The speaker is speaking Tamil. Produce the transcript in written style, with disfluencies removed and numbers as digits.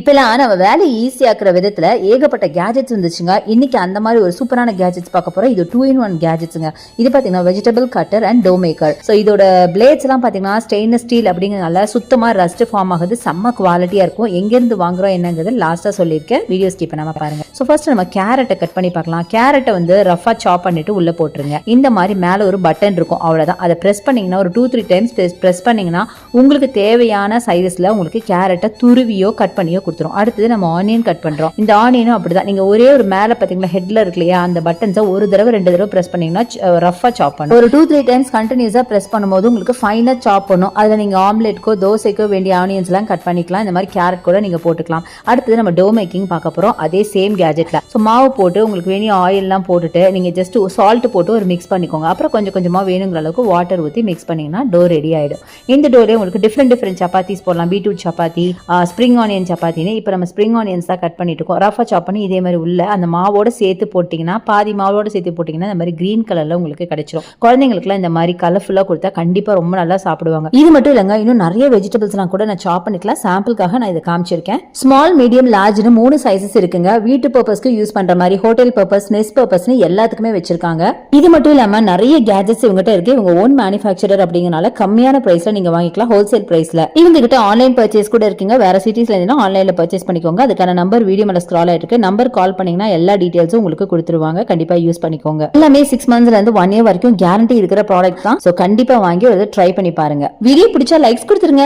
இப்பெல்லாம் நம்ம வேலை ஈஸியாக்குற விதத்துல ஏகப்பட்ட கேஜெட்ஸ் இருந்துச்சுங்க. இன்னைக்கு அந்த மாதிரி ஒரு சூப்பரான கேஜெட்ஸ் பார்க்க போறோம். இது 2-in-1 கேஜெட்ஸுங்க. இது பாத்தீங்கன்னா vegetable cutter and to maker. So இதோட பிளேட்ஸ் எல்லாம் பாத்தீங்கன்னா ஸ்டெயின்லெஸ் ஸ்டீல் அப்படிங்கிறதுனால சுத்தமா ரஸ்ட் ஃபார்ம் ஆகுது, செம்ம குவாலிட்டியா இருக்கும். எங்கிருந்து வாங்குறோம் என்னங்கிறது லாஸ்டா சொல்லியிருக்கேன், வீடியோ ஸ்கிப் பண்ணாம பாருங்க. ஸோ ஃபர்ஸ்ட் நம்ம கேரட்டை கட் பண்ணி பார்க்கலாம். கேரட்டை வந்து ரஃபா சாப் பண்ணிட்டு உள்ள போட்டுருங்க. இந்த மாதிரி மேல ஒரு பட்டன் இருக்கும், அவ்வளவுதான். அதை பிரஸ் பண்ணீங்கன்னா ஒரு 2-3 டைம்ஸ் பிரஸ் பண்ணீங்கன்னா உங்களுக்கு தேவையான சைஸ்ல உங்களுக்கு கேரட்டை துருவியோ கட் பண்ணியோ கொடுத்துரும். அடுத்தது நம்ம ஆனியன் கட் பண்றோம். இந்த ஆனியனும் அப்படிதான். நீங்க ஒரே ஒரு மேல பாத்தீங்களா ஹெட்ல இருக்கு இல்லையா, அந்த பட்டன்ஸை ஒரு தடவை 2 தடவை பிரஸ் பண்ணீங்கன்னா ரஃபா சாப் பண்ணும். ஒரு 2-3 டைம்ஸ் கண்டினியூஸா பிரஸ் பண்ணும்போது உங்களுக்கு ஃபைனா சாப் பண்ணும். அதுல நீங்க ஆம்லெட்க்கோ தோசைக்கோ வேண்டிய ஆனியன்ஸ் எல்லாம் கட் பண்ணிக்கலாம். இந்த மாதிரி கேரட் கூட நீங்க போட்டுக்கலாம். அடுத்தது நம்ம டோ மேக்கிங் பார்க்க போறோம், அதே சேம் கேஜெட்ல. ஸோ மாவு போட்டு உங்களுக்கு வேண்டிய ஆயில் எல்லாம் போட்டுட்டு நீங்க ஜஸ்ட் சால்ட் போட்டு ஒரு மிக்ஸ் பண்ணிக்கோங்க. அப்புறம் கொஞ்சம் கொஞ்சமா வேணுங்கிற அளவுக்கு வாட்டர் ஊற்றி மிக்ஸ் பண்ணீங்கன்னா டோ ரெடி ஆயிடும். இந்த டோலே உங்களுக்கு டிஃப்ரெண்ட் சப்பாத்திஸ் போடலாம். பீட்ரூட் சப்பாத்தி, ஸ்ப்ரிங் ஆனியன் சப்பாத்தின்னு. இப்போ நம்ம ஸ்ப்ரிங் ஆனியன்ஸ் தான் கட் பண்ணிட்டு இருக்கோம். ரஃபா சாப் பண்ணி இதே மாதிரி உள்ள அந்த மாவோட சேர்த்து போட்டிங்கன்னா, பாதி மாவோட சேர்த்து போட்டிங்கன்னா இந்த மாதிரி கிரீன் கலர்ல உங்களுக்கு கிடைச்சிரும். குழந்தைங்களுக்குலாம் இந்த மாதிரி கலர்ஃபுல்லா கொடுத்தா கண்டிப்பா ரொம்ப நல்லா சாப்பிடுவாங்க. இது மட்டும் இல்லைங்க, இன்னும் நிறைய வெஜிடபிள்ஸ்லாம் கூட நான் சாப் பண்ணிக்கலாம். சாம்பிளுக்காக நான் இதை காமிச்சிருக்கேன். ஸ்மால், மீடியம், லார்ஜ்னு 3 சைஸஸ் இருக்குங்க. வீட்டு பர்பஸ்க்கு யூஸ் பண்ற மாதிரி, ஹோட்டல் பர்பஸ், நெஸ் பர்பஸ்னு எல்லாத்துக்குமே வச்சிருக்காங்க. இது மட்டும் இல்லாம நிறைய கேஜெட்ஸ் இவங்ககிட்ட இருக்கு. இவங்க ஓன் மேனுஃபேக்சரர் அப்படிங்கறனால கம்மியான பிரைஸ்ல நீங்க வாங்கிக்கலாம், ஹோல்சேல் பிரைஸ்ல. இவங்க கிட்ட ஆன்லைன் பர்ச்சேஸ் கூட இருக்குங்க. வேற சிட்டிஸ்ல இருந்தா ஆன்லைன்ல பர்ச்சேஸ் பண்ணிக்கோங்க. அதுக்கான நம்பர் வீடியோ மேல ஸ்க்ரால் ஆயிருக்கு. நம்பர் கால் பண்ணீங்கன்னா எல்லா டீடைல்ஸும் உங்களுக்கு கொடுத்துருவாங்க. கண்டிப்பா யூஸ் பண்ணிக்கோங்க. எல்லாமே 6 monthsல இருந்து 1 year வரைக்கும் கேரண்டி இருக்கிற ப்ராடக்ட் தான். சோ கண்டிப்பா வாங்கி ஒரு ட்ரை பண்ணி பாருங்க. வீடியோ பிடிச்சா லைக்ஸ் கொடுத்துருங்க.